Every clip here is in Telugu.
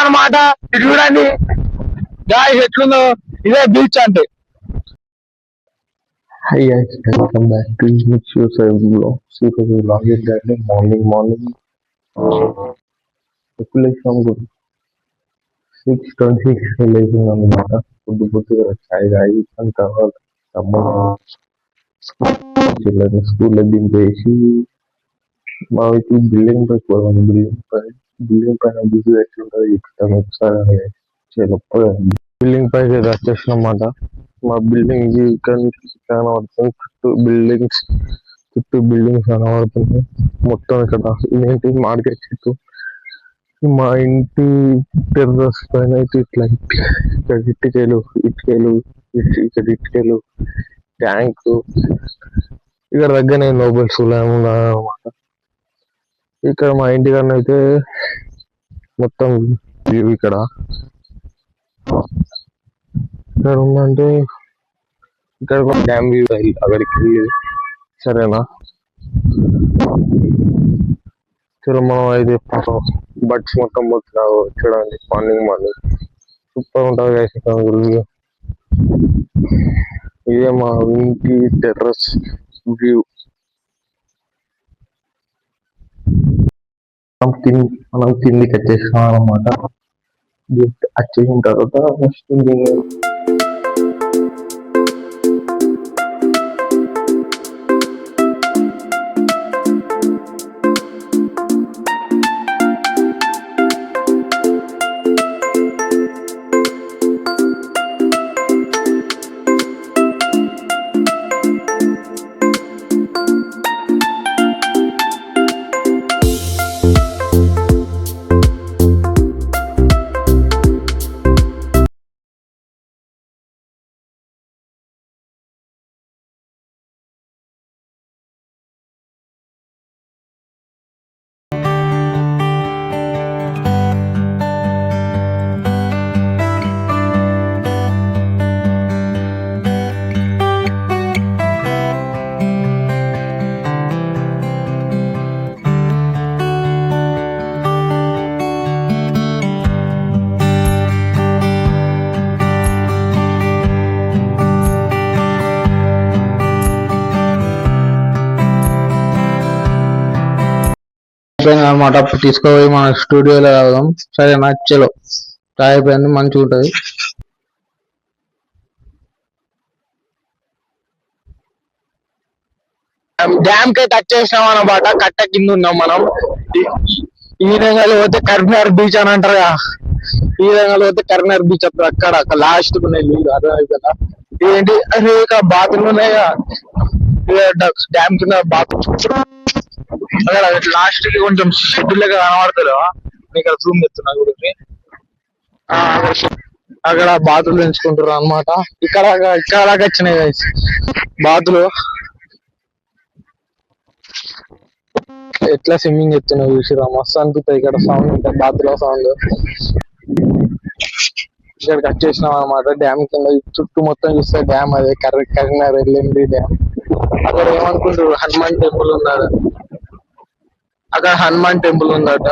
అనమాట. ఇది చూడండి గాయ్స్ ఎట్లుందో, ఇదే బీచ్ అంటే. Hi guys, welcome back to Mix Yourself Vlog. See for the vlog is that morning. ఇప్పుడు లేచాం గుడ్ 6:26 లేచింది అనమాట. పొద్దుగా చాయ్ తాగి దాని తర్వాత పిల్లల్ని స్కూల్లో దింపేసి మా వైపు బిల్డింగ్ పైకి పోదాం. బిల్డింగ్ పైన బిజీ ఎట్లుంటుంది ఎక్కుతాం ఒకసారి బిల్డింగ్ పైకి వచ్చేసిన అన్నమాట. మా బిల్డింగ్ ఇక్కడ నుంచి కనబడుతుంది, చుట్టూ బిల్డింగ్స్ కనబడుతున్నాయి మొత్తం. ఇక్కడ ఇదేంటి మార్కెట్ చెట్టు. మా ఇంటి టెర్రస్ పైన అయితే ఇట్లా ఇక్కడ ఇటుకలు ఇక్కడ ఇటుకలు ట్యాంకు. ఇక్కడ దగ్గరనే నోబెల్ స్కూల్ అన్నమాట. ఇక్కడ మా ఇంటి కన్నా అయితే మొత్తం వ్యూ ఇక్కడ ఉందంటే ఇక్కడ డ్యామ్ వ్యూ అక్కడికి వెళ్ళి సరేనా. చలో మనం అయితే బట్స్ మొత్తం పోతున్నావు చూడండి. మార్నింగ్ సూపర్ ఉంటుంది. ఇదే మా ఇంటి టెర్రస్ వ్యూ. మనం కిందికి వచ్చేసాం అన్నమాట. వచ్చేసిన తర్వాత నెక్స్ట్ అనమాట. అప్పుడు తీసుకుపోయి మన స్టూడియోలో తాగుదాం సరేనా. చలో చాయ్ అయిపోయింది, మంచిగా ఉంటుంది. డ్యామ్ కి టచ్ చేసినాం అనమాట. కట్ట కింద ఉన్నాం మనం. ఈ విధంగా పోతే కరీంనగర్ బీచ్ అని అంటారు కదా, ఈ విధంగా పోతే కరీంనగర్ బీచ్ అక్కడ లాస్ట్ ఉన్నాయి నీళ్ళు. అర్థమైపోయిందా ఏంటి అసలు ఇక్కడ బాత్రూమ్ ఉన్నాయి డ్యామ్ కింద బాత్రూమ్. అక్కడ లాస్ట్ కి కొంచెం షెడ్ లెక్క కనబడతలేవా, ఇక్కడ జూమ్ చెప్తున్నా గురించి. అక్కడ బాతులు పెంచుకుంటారు అనమాట. ఇక్కడ దాకా వచ్చినాయి బాతులు. ఎట్లా స్విమ్మింగ్ చెప్తున్నావు చూసిరా, మస్తు అనిపిస్తుంది. ఇక్కడ సౌండ్ ఉంటుంది, బాతుల సౌండ్. ఇక్కడికి వచ్చేసినాం అనమాట. డ్యామ్ కింద చుట్టూ మొత్తం చూస్తే డ్యామ్ అదే కరీంనగర్ ఎల్ఎండి డ్యామ్. అక్కడ ఏమనుకుంటారు హనుమాన్ టెంపుల్ ఉన్నాడు. అక్కడ హనుమాన్ టెంపుల్ ఉందట.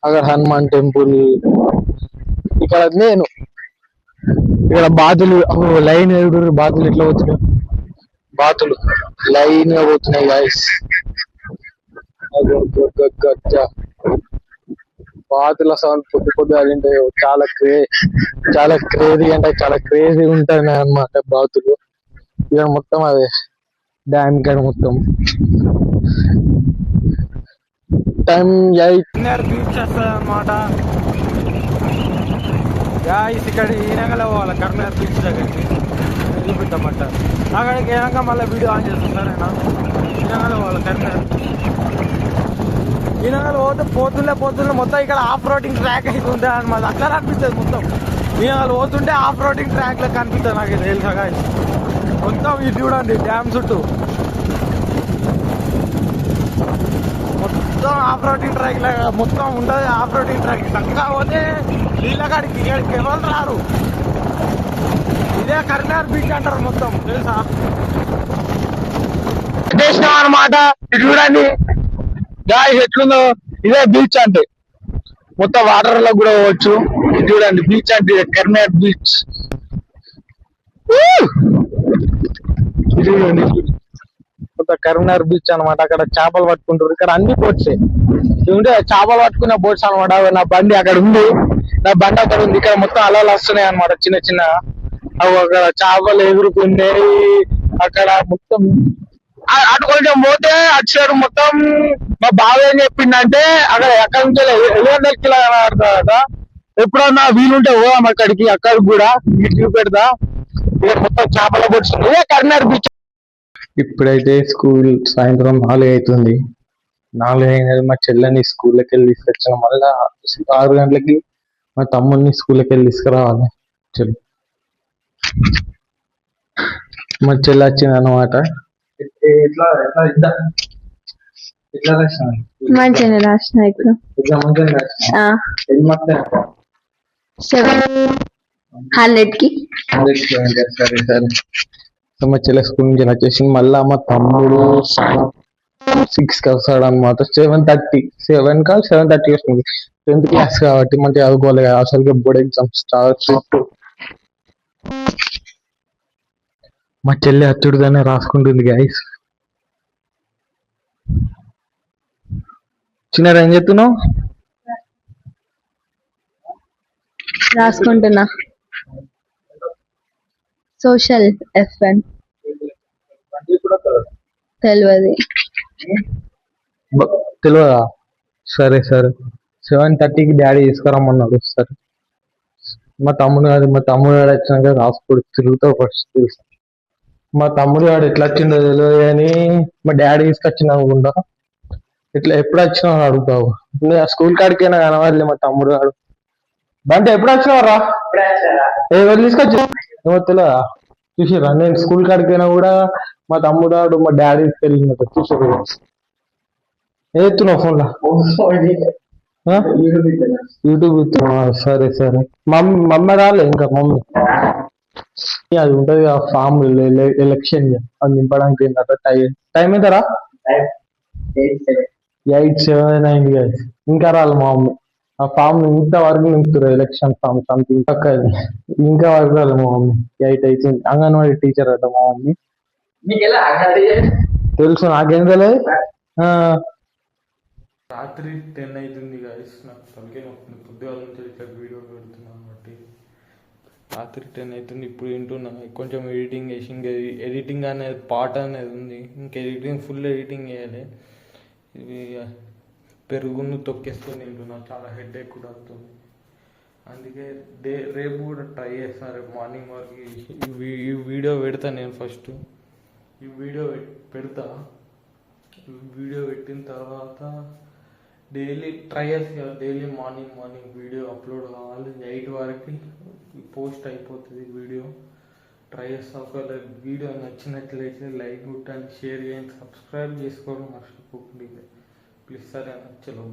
అక్కడ హనుమాన్ టెంపుల్. ఇక్కడ నేను ఇక్కడ బాతులు లైన్ ఎదురు బాతులు ఎట్లా పోతున్నాయి, బాతులు లైన్ గా పోతున్నాయి గాయస్. బాతుల సౌండ్ పొద్దు అదింటే చాలా క్రేజీ అంటే చాలా క్రేజీ ఉంటాయి అన్నమాట బాతులు. ఇక్కడ మొత్తం అదే డ్యామ్ కాడ మొత్తం టైం 8 బీచ్ వస్తుంది అనమాట. ఇక్కడ ఈనంగా పోవాలి కరీంనగర్ బీచ్ దగ్గరికి చూపిద్దామంట. అక్కడికి ఏనంగా మళ్ళీ వీడియో ఆన్ చేస్తాను సరేనా. ఈనంగా పోవాలి కరీంనగర్. ఈనంగా పోతే పోతుండే మొత్తం ఇక్కడ ఆఫ్ రోడింగ్ ట్రాక్ అయితే ఉంది అనమాట. అట్లా అనిపిస్తుంది మొత్తం. ఈనంగా పోతుంటే ఆఫ్ రోడింగ్ ట్రాక్ లెక్క అనిపిస్తుంది నాకు తెలుసా. మొత్తం ఇది చూడండి డ్యామ్ చుట్టూ మొత్తం ఆఫ్ రోడింగ్ ట్రాక్ లాగా మొత్తం ఉంటుంది. ఆఫ్ రోడింగ్ ట్రాక్ చక్కగా పోతే నీళ్ళకాడికి ఇక్కడికి ఎవరు రారు. ఇదే కరీంనగర్ బీచ్ అంటారు మొత్తం తెలుసా. అనమాట. ఇది చూడండి గాయ్స్ ఎట్లుందో, ఇదే బీచ్ అంటే మొత్తం వాటర్ లో కూడా పోవచ్చు. ఇది చూడండి బీచ్ అంటే కర్నాడ్ బీచ్. ఇది చూడండి మొత్తం కరీంనగర్ బీచ్ అన్నమాట. అక్కడ చేపలు పట్టుకుంటారు. ఇక్కడ అన్ని బోట్స్ ఉంటే చేపలు పట్టుకున్న బోట్స్ అన్నమాట. నా బండి అక్కడ ఉంది, నా బండి అక్కడ ఉంది. ఇక్కడ మొత్తం అలలు వస్తున్నాయి అన్నమాట చిన్న చిన్న. అక్కడ చేపలు ఎగురుతున్నాయి. అక్కడ మొత్తం అటు కొంచెం పోతే అటు సైడ్ మొత్తం మా బావ ఏం చెప్పిందంటే అక్కడ ఎక్కడి నుంచి 1100 కిలోమీటర్లు కదా, ఎప్పుడన్నా వీలుంటే పోదాం అక్కడికి. అక్కడికి కూడా మీకు చూపెడతా. ఇక్కడ మొత్తం చేపల బోట్స్ ఇదే కరీంనగర్ బీచ్. ఇప్పుడైతే స్కూల్ సాయంత్రం 4 అవుతుంది. 4 అయినది. మా చెల్లెని స్కూల్కి వెళ్ళి తీసుకొచ్చాను. మళ్ళా 6 గంటలకి మా తమ్ముడిని స్కూల్కి వెళ్ళి తీసుకురావాలి. చెల్లి మా చెల్లి వచ్చింది అనమాట. ఎట్లా ఎట్లా ఇద్దా ఎట్లా రాసిన మంచిగా రాసిన ఇప్పుడు ఎట్లా మంచిగా రాసిన ఎన్ని మార్క్స్ 700కి. సరే సరే. సో మా చెల్లె స్కూల్ నుంచి వచ్చేసి మళ్ళా మా తమ్ముడు 6కి వస్తాడు అనమాట. 7:30 7:30 వస్తుంది. 10th క్లాస్ కాబట్టి మంచిగా చదువుకోవాలి కదా. అసలు బోర్డ్ ఎగ్జామ్స్ చాలా స్ట్రిక్ట్. మా చెల్లె అచ్చుడుగానే రాసుకుంటుంది గైస్. చిన్న ఏం చెప్తున్నావు? రాసుకుంటున్నా. సోషల్ ఎఫ్ఎన్ తెలియదు. తెలియదా? సరే సరే. 7:30కి డాడీ తీసుకురమ్మన్నాడు. సరే మా తమ్ముడు గాడు వచ్చినాక రాసుకోడు తిరుగుతావు ఫస్ట్ తెలుసు. మా తమ్ముడు గాడు ఎట్లా వచ్చిందో తెలియదు కానీ మా డాడీ తీసుకొచ్చింది అనుకుంటా. ఇట్లా ఎప్పుడు వచ్చినావు అని అడుగుతావు. స్కూల్ కాడికైనా కనవాలి మా తమ్ముడు గాడు. బంటే ఎప్పుడు వచ్చినావరా? ఎవరు తీసుకొచ్చి ఏమో తెలియదా? చూసిరా నేను స్కూల్ కాడికైనా కూడా మా తమ్ముడు గాడు మా డాడీ తీసుకెళ్ళినట్టు చూసారు. ఏతున్నావు ఫోన్లో? యూట్యూబ్ ఇస్తున్నా. సరే సరే. మమ్మీ రాలే ఇంకా. మమ్మీ అది ఉంటది ఆ ఫామ్ ఎలక్షన్ అది నింపడానికి టైం ఎంతరా? 8, 7 అయింది కదా. ఇంకా రాలి మా మమ్మీ. ఆ ఫామ్ ఇంతవరకు నింపుతారు ఎలక్షన్ ఫామ్ సంథింగ్ పక్క. ఇంకా వరకు రాలి మా మమ్మీ. 8 అవుతుంది. అంగన్వాడీ టీచర్ అట మా మమ్మీ. తెలుసు నాకేం తెలియదు. రాత్రి 10 అవుతుంది గాయస్. నాకు తలకే నొప్పి. పొద్దుగాల నుంచి ఇట్లా వీడియో పెడుతున్నాను బట్టి రాత్రి 10 అవుతుంది. ఇప్పుడు వింటున్నా. కొంచెం ఎడిటింగ్ అనేది పార్ట్ అనేది ఉంది. ఇంకా ఎడిటింగ్ ఫుల్ ఎడిటింగ్ చేయాలి. ఇవి పెరుగును తొక్కేసుకొని తింటున్నా. చాలా హెడేక్ కూడా అవుతుంది. అందుకే రేపు కూడా ట్రై చేస్తాను. రేపు మార్నింగ్ వరకు ఈ వీడియో పెడతా. నేను ఫస్ట్ ఈ వీడియో పెడతా. వీడియో పెట్టిన తర్వాత డైలీ ట్రై చేస్తా. డైలీ మార్నింగ్ వీడియో అప్లోడ్ కావాలి. 8 వరకు పోస్ట్ అయిపోతుంది వీడియో. ట్రై చేస్తా. ఒకవేళ వీడియో నచ్చినట్లయితే లైక్ కొట్టండి, షేర్ చేయండి, సబ్స్క్రైబ్ చేసుకోవడం మర్చిపోకండి ప్లీజ్. సరే చలో.